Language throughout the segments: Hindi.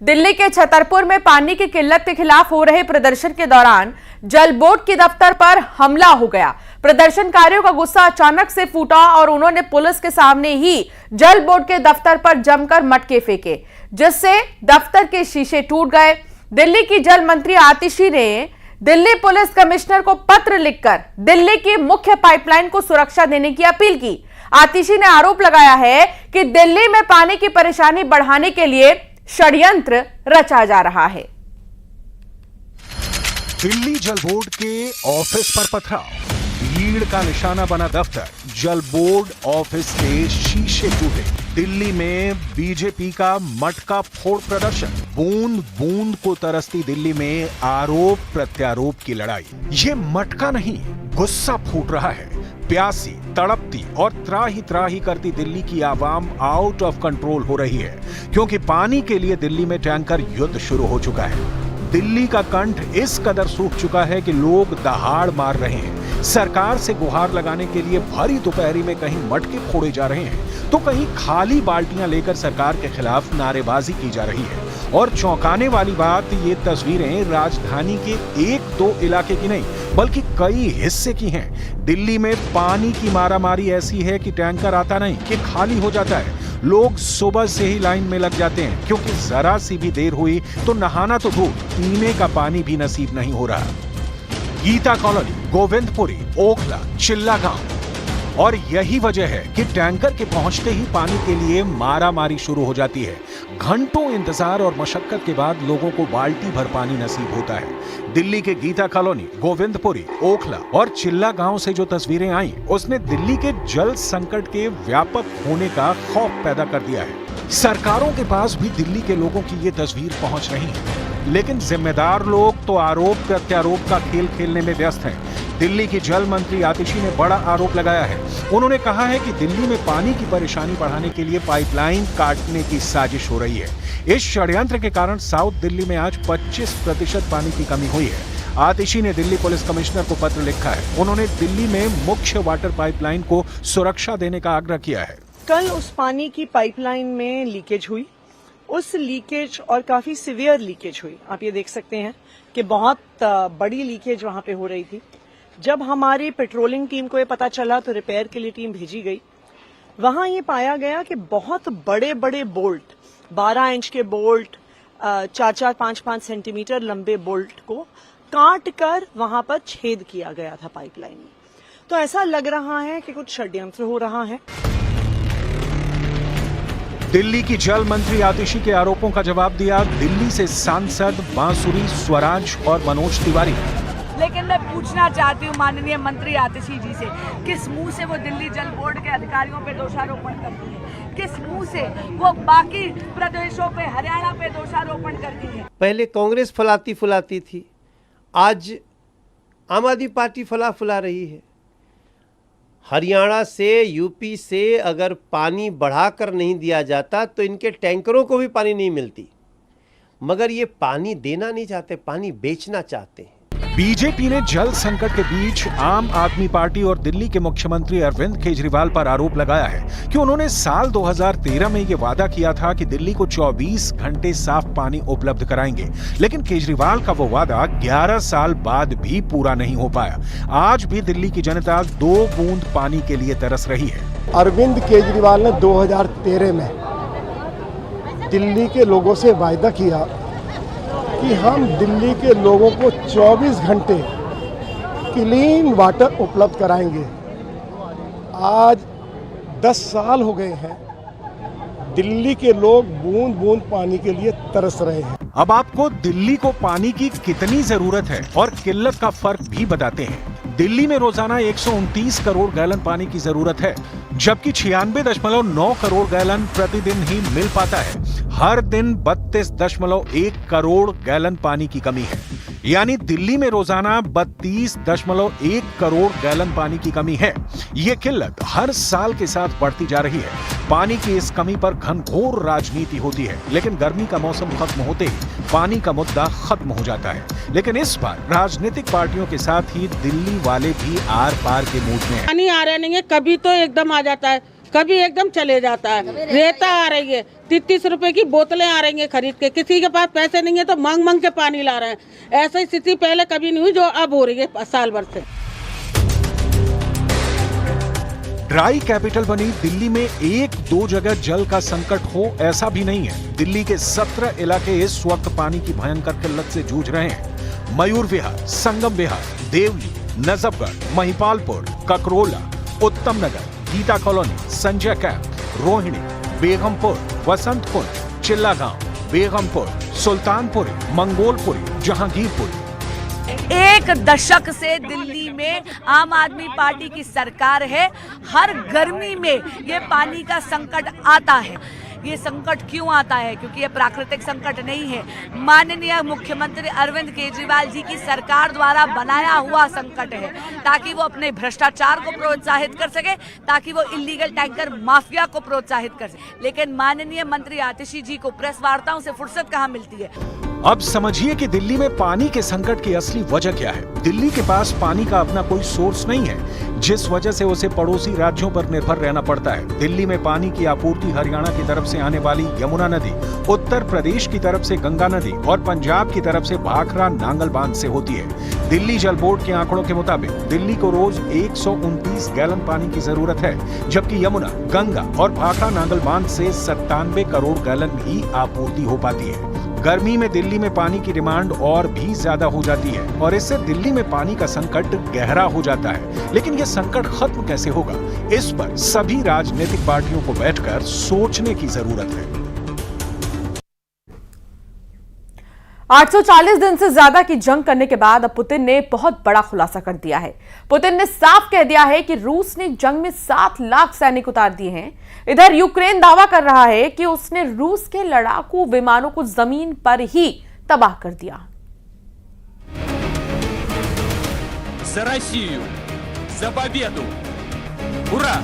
दिल्ली के छतरपुर में पानी की किल्लत के खिलाफ हो रहे प्रदर्शन के दौरान जल बोर्ड के दफ्तर पर हमला हो गया। प्रदर्शनकारियों का गुस्सा अचानक से फूटा और उन्होंने पुलिस के सामने ही जल बोर्ड के दफ्तर पर जमकर मटके फेंके, जिससे दफ्तर के शीशे टूट गए। दिल्ली की जल मंत्री आतिशी ने दिल्ली पुलिस कमिश्नर को पत्र लिखकर दिल्ली की मुख्य पाइपलाइन को सुरक्षा देने की अपील की। आतिशी ने आरोप लगाया है कि दिल्ली में पानी की परेशानी बढ़ाने के लिए षड्यंत्र रचा जा रहा है। दिल्ली जल बोर्ड के ऑफिस पर पथराव, भीड़ का निशाना बना दफ्तर, जल बोर्ड ऑफिस के शीशे टूटे। दिल्ली में बीजेपी का मटका फोड़ प्रदर्शन, बूंद बूंद को तरसती दिल्ली में आरोप प्रत्यारोप की लड़ाई। ये मटका नहीं, गुस्सा फूट रहा है। प्यासी, तड़पती और त्राही त्राही करती दिल्ली की आवाम आउट ऑफ कंट्रोल हो रही है, क्योंकि पानी के लिए दिल्ली में टैंकर युद्ध शुरू हो चुका है। दिल्ली का कंठ इस कदर सूख चुका है कि लोग दहाड़ मार रहे हैं। सरकार से गुहार लगाने के लिए भरी दोपहरी में कहीं मटके फोड़े जा रहे हैं तो कहीं खाली बाल्टियां लेकर सरकार के खिलाफ नारेबाजी की जा रही है। और चौंकाने वाली बात, ये तस्वीरें राजधानी के एक दो इलाके की नहीं बल्कि कई हिस्से की हैं। दिल्ली में पानी की मारामारी ऐसी है कि टैंकर आता नहीं कि खाली हो जाता है। लोग सुबह से ही लाइन में लग जाते हैं, क्योंकि जरा सी भी देर हुई तो नहाना तो दूर, पीने का पानी भी नसीब नहीं हो रहा। गीता कॉलोनी, गोविंदपुरी, ओखला, चिल्ला गांव, और यही वजह है कि टैंकर के पहुंचते ही पानी के लिए मारामारी शुरू हो जाती है। घंटों इंतजार और मशक्कत के बाद लोगों को बाल्टी भर पानी नसीब होता है। दिल्ली के गीता कॉलोनी, गोविंदपुरी, ओखला और चिल्ला गांव से जो तस्वीरें आई, उसने दिल्ली के जल संकट के व्यापक होने का खौफ पैदा कर दिया है। सरकारों के पास भी दिल्ली के लोगों की ये तस्वीर पहुंच रही है, लेकिन जिम्मेदार लोग तो आरोप प्रत्यारोप का खेल खेलने में व्यस्त हैं। दिल्ली की जल मंत्री आतिशी ने बड़ा आरोप लगाया है। उन्होंने कहा है कि दिल्ली में पानी की परेशानी बढ़ाने के लिए पाइपलाइन काटने की साजिश हो रही है। इस षड्यंत्र के कारण साउथ दिल्ली में आज 25% पानी की कमी हुई है। आतिशी ने दिल्ली पुलिस कमिश्नर को पत्र लिखा है। उन्होंने दिल्ली में मुख्य वाटर पाइपलाइन को सुरक्षा देने का आग्रह किया है। कल उस पानी की पाइपलाइन में लीकेज हुई, उस लीकेज और काफी सीवियर लीकेज हुई। आप ये देख सकते हैं कि बहुत बड़ी लीकेज वहां पे हो रही थी। जब हमारी पेट्रोलिंग टीम को ये पता चला तो रिपेयर के लिए टीम भेजी गई। वहां ये पाया गया कि बहुत बड़े बड़े बोल्ट, 12 इंच के बोल्ट, 4-4, 5-5 सेंटीमीटर लंबे बोल्ट को काट कर वहां पर छेद किया गया था पाइपलाइन में। तो ऐसा लग रहा है कि कुछ षड्यंत्र हो रहा है। दिल्ली की जल मंत्री आतिशी के आरोपों का जवाब दिया दिल्ली से सांसद बांसुरी, स्वराज और मनोज तिवारी। लेकिन मैं पूछना चाहती हूँ माननीय मंत्री आतिशी जी से, किस मुंह से वो दिल्ली जल बोर्ड के अधिकारियों पे दोषारोपण करती है? किस मुंह से वो बाकी प्रदेशों पे, हरियाणा पे दोषारोपण करती है? पहले कांग्रेस फुलाती थी, आज आम आदमी पार्टी फुला रही है। हरियाणा से, यूपी से अगर पानी बढ़ाकर नहीं दिया जाता तो इनके टैंकरों को भी पानी नहीं मिलती, मगर ये पानी देना नहीं चाहते, पानी बेचना चाहते हैं। बीजेपी ने जल संकट के बीच आम आदमी पार्टी और दिल्ली के मुख्यमंत्री अरविंद केजरीवाल पर आरोप लगाया है कि उन्होंने साल 2013 में ये वादा किया था कि दिल्ली को 24 घंटे साफ पानी उपलब्ध कराएंगे, लेकिन केजरीवाल का वो वादा 11 साल बाद भी पूरा नहीं हो पाया। आज भी दिल्ली की जनता 2 बूंद पानी के लिए तरस रही है। अरविंद केजरीवाल ने 2013 में दिल्ली के लोगों से वायदा किया कि हम दिल्ली के लोगों को 24 घंटे क्लीन वाटर उपलब्ध कराएंगे। आज 10 साल हो गए हैं, दिल्ली के लोग बूंद बूंद पानी के लिए तरस रहे हैं। अब आपको दिल्ली को पानी की कितनी जरूरत है और किल्लत का फर्क भी बताते हैं। दिल्ली में रोजाना 129 करोड़ गैलन पानी की जरूरत है, जबकि 96.9 करोड़ गैलन प्रतिदिन ही मिल पाता है। हर दिन 32.1 करोड़ गैलन पानी की कमी है, यानी दिल्ली में रोजाना 32.1 करोड़ गैलन पानी की कमी है। ये किल्लत हर साल के साथ बढ़ती जा रही है। पानी की इस कमी पर घनघोर राजनीति होती है, लेकिन गर्मी का मौसम खत्म होते ही पानी का मुद्दा खत्म हो जाता है। लेकिन इस बार राजनीतिक पार्टियों के साथ ही दिल्ली वाले भी आर पार के मूड में हैं। पानी आ रहा नहीं है, कभी तो एकदम आ जाता है, कभी एकदम चले जाता है। रेता आ रही है, 30 रुपए की बोतलें आ रही हैं खरीद के, किसी के पास पैसे नहीं है तो मांग मांग के पानी ला रहे हैं। ऐसी स्थिति पहले कभी नहीं हुई जो अब हो रही है साल भर से। ड्राई कैपिटल बनी दिल्ली में एक दो जगह जल का संकट हो ऐसा भी नहीं है। दिल्ली के 17 इलाके इस वक्त पानी की भयंकर किल्लत से जूझ रहे हैं। मयूर विहार, संगम विहार, देवली, नजफगढ़, महिपालपुर, ककरोला, उत्तम नगर, गीता कॉलोनी, संजय कैंप, रोहिणी, बेगमपुर, वसंत कुंज, चिल्ला गांव, बेगमपुर, सुल्तानपुरी, मंगोलपुरी, जहांगीरपुरी। एक दशक से दिल्ली में आम आदमी पार्टी की सरकार है। हर गर्मी में ये पानी का संकट आता है। ये संकट क्यों आता है? क्योंकि ये प्राकृतिक संकट नहीं है, माननीय मुख्यमंत्री अरविंद केजरीवाल जी की सरकार द्वारा बनाया हुआ संकट है, ताकि वो अपने भ्रष्टाचार को प्रोत्साहित कर सके, ताकि वो इलीगल टैंकर माफिया को प्रोत्साहित कर सके। लेकिन माननीय मंत्री आतिशी जी को प्रेस वार्ताओं से फुर्सत कहाँ मिलती है? अब समझिए कि दिल्ली में पानी के संकट की असली वजह क्या है। दिल्ली के पास पानी का अपना कोई सोर्स नहीं है, जिस वजह से उसे पड़ोसी राज्यों पर निर्भर रहना पड़ता है। दिल्ली में पानी की आपूर्ति हरियाणा की तरफ से आने वाली यमुना नदी, उत्तर प्रदेश की तरफ से गंगा नदी और पंजाब की तरफ से भाखरा नांगल बांध से होती है। दिल्ली जल बोर्ड के आंकड़ों के मुताबिक दिल्ली को रोज 129 गैलन पानी की जरूरत है, जबकि यमुना, गंगा और भाखरा नांगल बांध से 97 करोड़ गैलन ही आपूर्ति हो पाती है। गर्मी में दिल्ली में पानी की डिमांड और भी ज्यादा हो जाती है और इससे दिल्ली में पानी का संकट गहरा हो जाता है। लेकिन यह संकट खत्म कैसे होगा, इस पर सभी राजनीतिक पार्टियों को बैठकर सोचने की जरूरत है। 840 दिन से ज्यादा की जंग करने के बाद अब पुतिन ने बहुत बड़ा खुलासा कर दिया है। पुतिन ने साफ कह दिया है कि रूस ने जंग में 7 लाख सैनिक उतार दिए हैं। इधर यूक्रेन दावा कर रहा है कि उसने रूस के लड़ाकू विमानों को जमीन पर ही तबाह कर दिया। За Россию! За победу! Ура!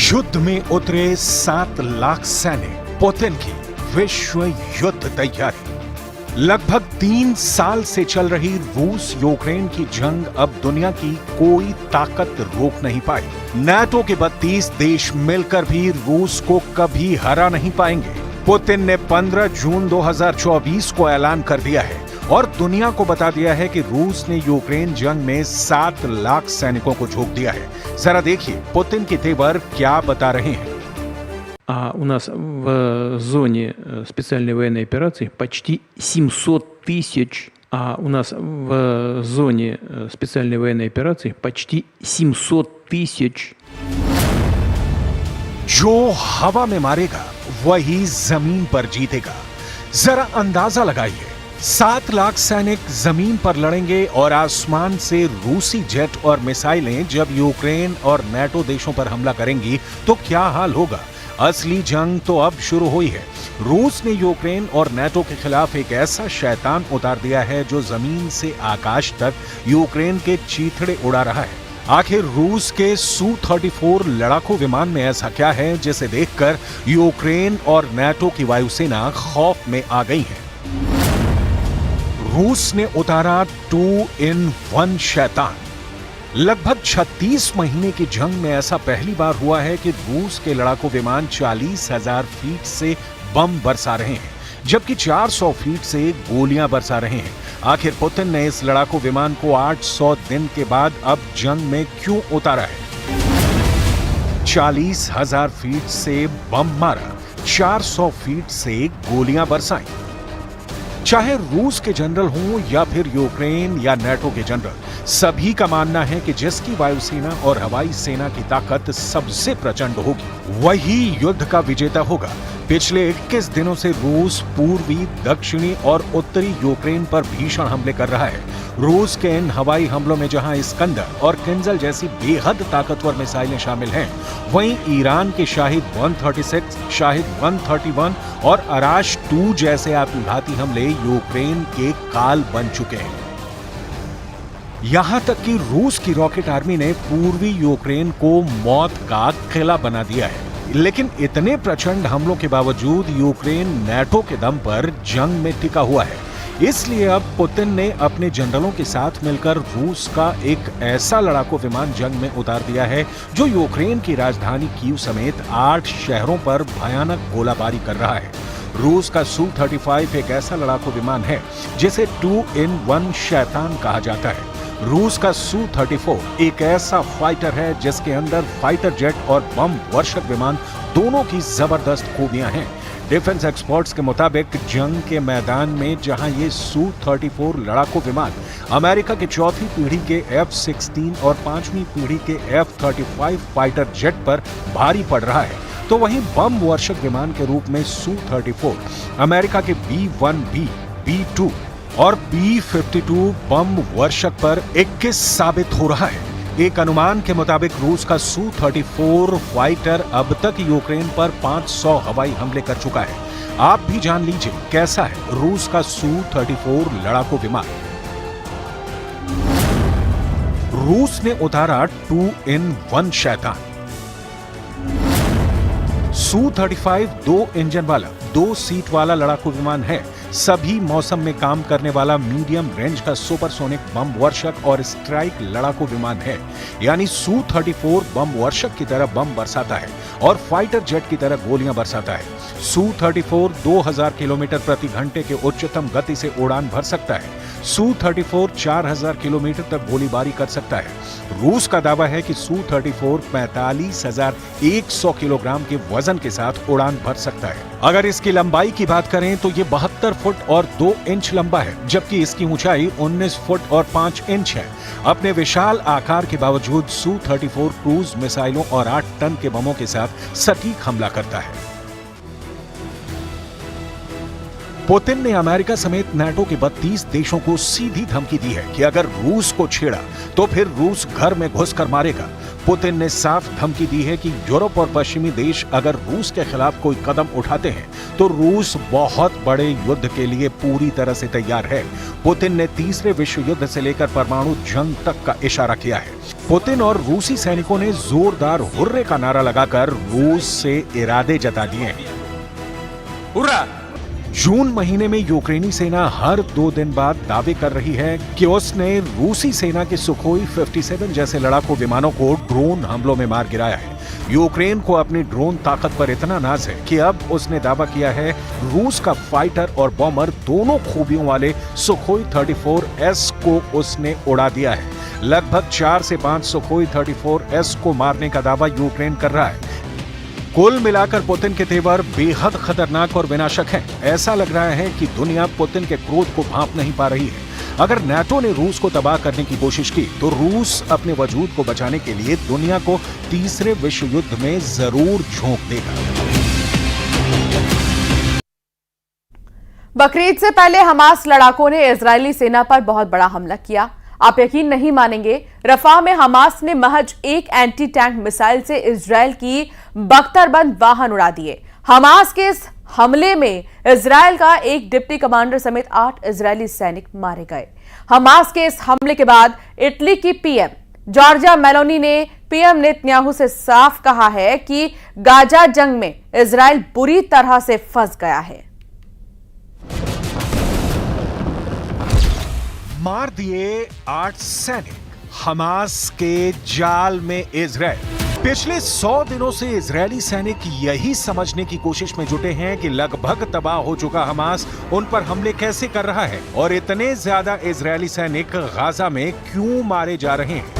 युद्ध में उतरे 7 लाख सैनिक, पुतिन की विश्व युद्ध तैयारी। लगभग 3 साल से चल रही रूस यूक्रेन की जंग अब दुनिया की कोई ताकत रोक नहीं पाई। नाटो के 32 देश मिलकर भी रूस को कभी हरा नहीं पाएंगे। पुतिन ने 15 जून 2024 को ऐलान कर दिया है और दुनिया को बता दिया है कि रूस ने यूक्रेन जंग में 7 लाख सैनिकों को झोंक दिया है। जरा देखिए पुतिन के तेवर क्या बता रहे हैं। У нас в зоне специальной военной операции почти 700 тысяч. У нас в зоне специальной военной операции почти 700 тысяч. जो हवा में मारेगा वही जमीन पर जीतेगा। जरा अंदाजा लगाइए, 7 लाख सैनिक जमीन पर लड़ेंगे और आसमान से रूसी जेट और मिसाइलें जब यूक्रेन और नाटो देशों पर हमला करेंगी तो क्या हाल होगा। असली जंग तो अब शुरू हुई है। रूस ने यूक्रेन और नाटो के खिलाफ एक ऐसा शैतान उतार दिया है जो जमीन से आकाश तक यूक्रेन के चीथड़े उड़ा रहा है। आखिर रूस के Su-34 लड़ाकू विमान में ऐसा क्या है जिसे देखकर यूक्रेन और नाटो की वायुसेना खौफ में आ गई है। रूस ने उतारा 2-in-1 शैतान। लगभग 36 महीने की जंग में ऐसा पहली बार हुआ है कि रूस के लड़ाकू विमान 40,000 फीट से बम बरसा रहे हैं, जबकि 400 फीट से गोलियां बरसा रहे हैं। आखिर पुतिन ने इस लड़ाकू विमान को 800 दिन के बाद अब जंग में क्यों उतारा है? 40,000 फीट से बम मारा, 400 फीट से गोलियां बरसाई। चाहे रूस के जनरल हों या फिर यूक्रेन या नाटो के जनरल, सभी का मानना है कि जिसकी वायुसेना और हवाई सेना की ताकत सबसे प्रचंड होगी, वही युद्ध का विजेता होगा। पिछले 21 दिनों से रूस पूर्वी, दक्षिणी और उत्तरी यूक्रेन पर भीषण हमले कर रहा है। रूस के इन हवाई हमलों में जहां इस्कंदर और किंजल जैसी बेहद ताकतवर मिसाइलें शामिल हैं, वहीं ईरान के शाहिद 136, शाहिद 131 और अराश 2 जैसे आत्मघाती हमले यूक्रेन के काल बन चुके हैं। यहां तक कि रूस की रॉकेट आर्मी ने पूर्वी यूक्रेन को मौत का किला बना दिया है। लेकिन इतने प्रचंड हमलों के बावजूद यूक्रेन नाटो के दम पर जंग में टिका हुआ है। इसलिए अब पुतिन ने अपने जनरलों के साथ मिलकर रूस का एक ऐसा लड़ाकू विमान जंग में उतार दिया है जो यूक्रेन की राजधानी कीव समेत 8 शहरों पर भयानक गोलाबारी कर रहा है। रूस का Su-35 एक ऐसा लड़ाकू विमान है जिसे 2-in-1 शैतान कहा जाता है। रूस का Su-34 एक ऐसा फाइटर है जिसके अंदर फाइटर जेट और बम वर्षक विमान दोनों की जबरदस्त खूबियां हैं। डिफेंस एक्सपर्ट्स के मुताबिक जंग के मैदान में जहां ये Su-34 लड़ाकू विमान अमेरिका की चौथी पीढ़ी के F-16 और पांचवी पीढ़ी के F-35 फाइटर जेट पर भारी पड़ रहा है, तो वहीं बम वर्षक विमान के रूप में Su-34 अमेरिका के B-1B, B-2 और B-52 बम वर्षक पर 21 साबित हो रहा है। एक अनुमान के मुताबिक रूस का Su-34 फाइटर अब तक यूक्रेन पर 500 हवाई हमले कर चुका है। आप भी जान लीजिए कैसा है रूस का Su-34 लड़ाकू विमान। रूस ने उतारा 2-in-1 शैतान। Su-35 2 इंजन वाला 2 सीट वाला लड़ाकू विमान है। सभी मौसम में काम करने वाला मीडियम रेंज का सुपरसोनिक बम वर्षक और स्ट्राइक लड़ाकू विमान है। यानी Su-34 बम वर्षक की तरह बम बरसाता है और फाइटर जेट की तरह गोलियां बरसाता है। Su-34 2000 किलोमीटर प्रति घंटे के उच्चतम गति से उड़ान भर सकता है। Su-34 4000 किलोमीटर तक गोलीबारी कर सकता है। रूस का दावा है कि Su-34 45,100 किलोग्राम के वजन के साथ उड़ान भर सकता है। अगर इसकी लंबाई की बात करें तो ये 72 फुट और 2 इंच लंबा है, जबकि इसकी ऊंचाई 19 फुट और 5 इंच है। अपने विशाल आकार के बावजूद Su-34 क्रूज मिसाइलों और 8 टन के बमों के साथ सटीक हमला करता है। पुतिन ने अमेरिका समेत नाटो के 32 देशों को सीधी धमकी दी है कि अगर रूस को छेड़ा तो फिर रूस घर में घुसकर मारेगा। पुतिन ने साफ धमकी दी है कि यूरोप और पश्चिमी देश अगर रूस के खिलाफ कोई कदम उठाते हैं तो रूस बहुत बड़े युद्ध के लिए पूरी तरह से तैयार है। पुतिन ने तीसरे विश्व युद्ध से लेकर परमाणु जंग तक का इशारा किया है। पुतिन और रूसी सैनिकों ने जोरदार हुर्रे का नारा लगाकर रूस से इरादे जता दिए हैं। Ура! जून महीने में यूक्रेनी सेना हर 2 दिन बाद दावे कर रही है कि उसने रूसी सेना के सुखोई 57 जैसे लड़ाकू विमानों को ड्रोन हमलों में मार गिराया है। यूक्रेन को अपनी ड्रोन ताकत पर इतना नाज है कि अब उसने दावा किया है रूस का फाइटर और बॉमर दोनों खूबियों वाले सुखोई 34S को उसने उड़ा दिया है। लगभग 4 से 5 सुखोई 34S को मारने का दावा यूक्रेन कर रहा है। कुल मिलाकर पुतिन के तेवर बेहद खतरनाक और विनाशक हैं। ऐसा लग रहा है कि दुनिया पुतिन के क्रोध को भांप नहीं पा रही है। अगर नाटो ने रूस को तबाह करने की कोशिश की तो रूस अपने वजूद को बचाने के लिए दुनिया को तीसरे विश्व युद्ध में जरूर झोंक देगा। बकरीद से पहले हमास लड़ाकों ने इजरायली सेना पर बहुत बड़ा हमला किया। आप यकीन नहीं मानेंगे, रफा में हमास ने महज एक एंटी टैंक मिसाइल से इजरायल की बख्तरबंद वाहन उड़ा दिए। हमास के इस हमले में इजरायल का एक डिप्टी कमांडर समेत 8 इजरायली सैनिक मारे गए। हमास के इस हमले के बाद इटली की पीएम जॉर्जिया मेलोनी ने पीएम नेतन्याहू से साफ कहा है कि गाजा जंग में इजरायल बुरी तरह से फंस गया है। मार दिए 8 सैनिक हमास के जाल में इजरायल। पिछले 100 दिनों से इजरायली सैनिक यही समझने की कोशिश में जुटे हैं कि लगभग तबाह हो चुका हमास उन पर हमले कैसे कर रहा है और इतने ज्यादा इजरायली सैनिक गाजा में क्यों मारे जा रहे हैं।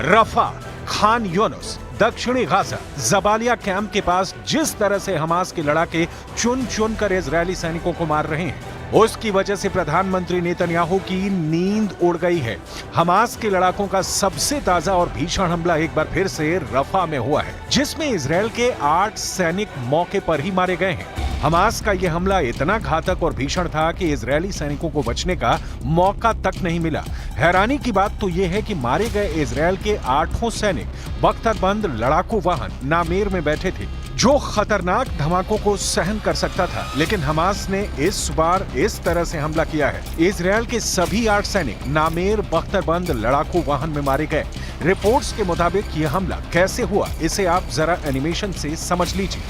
रफा, खान यूनुस, दक्षिणी गाजा, जबालिया कैंप के पास जिस तरह से हमास के लड़ाके चुन चुन कर इजरायली सैनिकों को मार रहे हैं, उसकी वजह से प्रधानमंत्री नेतन्याहू की नींद उड़ गई है। हमास के लड़ाकों का सबसे ताजा और भीषण हमला एक बार फिर से रफा में हुआ है, जिसमें इजरायल के 8 सैनिक मौके पर ही मारे गए हैं। हमास का यह हमला इतना घातक और भीषण था कि इजरायली सैनिकों को बचने का मौका तक नहीं मिला। हैरानी की बात तो यह है कि मारे गए इजरायल के 8 सैनिक बख्तरबंद लड़ाकू वाहन नामेर में बैठे थे, जो खतरनाक धमाकों को सहन कर सकता था। लेकिन हमास ने इस बार इस तरह से हमला किया है। इजरायल के सभी 8 सैनिक नामेर बख्तरबंद लड़ाकू वाहन में मारे गए। रिपोर्ट्स के मुताबिक यह हमला कैसे हुआ, इसे आप जरा एनिमेशन से समझ लीजिए।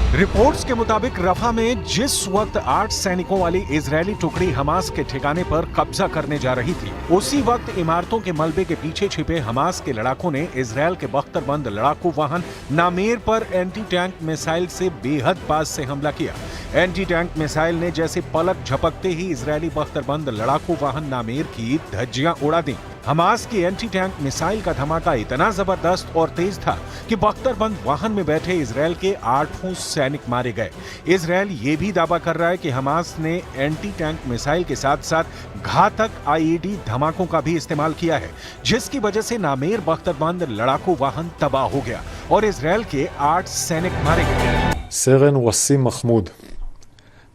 रिपोर्ट्स के मुताबिक रफा में जिस वक्त 8 सैनिकों वाली इजरायली टुकड़ी हमास के ठिकाने पर कब्जा करने जा रही थी, उसी वक्त इमारतों के मलबे के पीछे छिपे हमास के लड़ाकों ने इजरायल के बख्तरबंद लड़ाकू वाहन नामेर पर एंटी टैंक मिसाइल से बेहद पास से हमला किया। एंटी टैंक मिसाइल ने जैसे पलक झपकते ही इजरायली बख्तरबंद लड़ाकू वाहन नामेर की धज्जियां उड़ा दी। हमास की एंटी टैंक मिसाइल का धमाका इतना जबरदस्त और तेज था कि बख्तरबंद वाहन में बैठे इजरायल के 8 सैनिक मारे गए। इजरायल ये भी दावा कर रहा है कि हमास ने एंटी टैंक मिसाइल के साथ साथ घातक आईईडी धमाकों का भी इस्तेमाल किया है, जिसकी वजह से नामेर बख्तरबंद लड़ाकू वाहन तबाह हो गया और इजरायल के 8 सैनिक मारे गए। סרן ווסים מחמוד,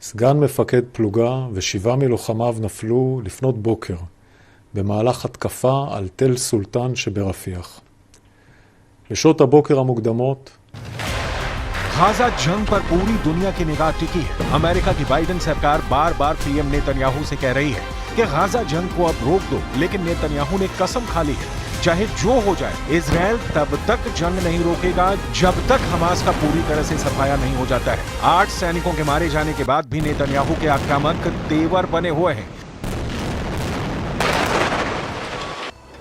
סגן מפקד פלוגה ו7 מלוחמיו נפלו לפנות בוקר במהלך התקפה על תל סולטן שברפיח. לשעות הבוקר המוקדמות गाजा जंग पर पूरी दुनिया की निगाह टिकी है। अमेरिका की बाइडेन सरकार बार बार पीएम नेतन्याहू से कह रही है कि गाजा जंग को अब रोक दो, लेकिन नेतन्याहू ने कसम खा ली है चाहे जो हो जाए इजरायल तब तक जंग नहीं रोकेगा जब तक हमास का पूरी तरह से सफाया नहीं हो जाता है। 8 सैनिकों के मारे जाने के बाद भी नेतन्याहू के आक्रामक तेवर बने हुए हैं,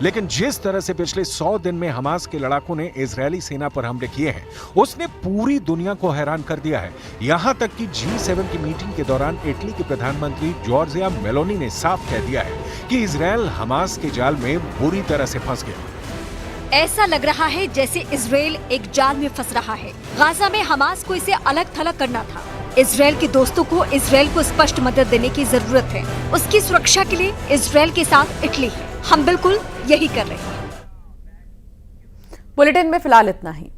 लेकिन जिस तरह से पिछले 100 दिन में हमास के लड़ाकों ने इजरायली सेना पर हमले किए हैं, उसने पूरी दुनिया को हैरान कर दिया है। यहां तक कि G7 की मीटिंग के दौरान इटली के प्रधानमंत्री जॉर्जिया मेलोनी ने साफ कह दिया है कि इजरायल हमास के जाल में बुरी तरह से फंस गया। ऐसा लग रहा है जैसे इजरायल एक जाल में फंस रहा है। गाजा में हमास को इसे अलग थलग करना था। इजरायल के दोस्तों को इजरायल को स्पष्ट मदद देने की जरूरत है। उसकी सुरक्षा के लिए इजरायल के साथ इटली है। हम बिल्कुल यही कर रहे हैं। बुलेटिन में फिलहाल इतना ही।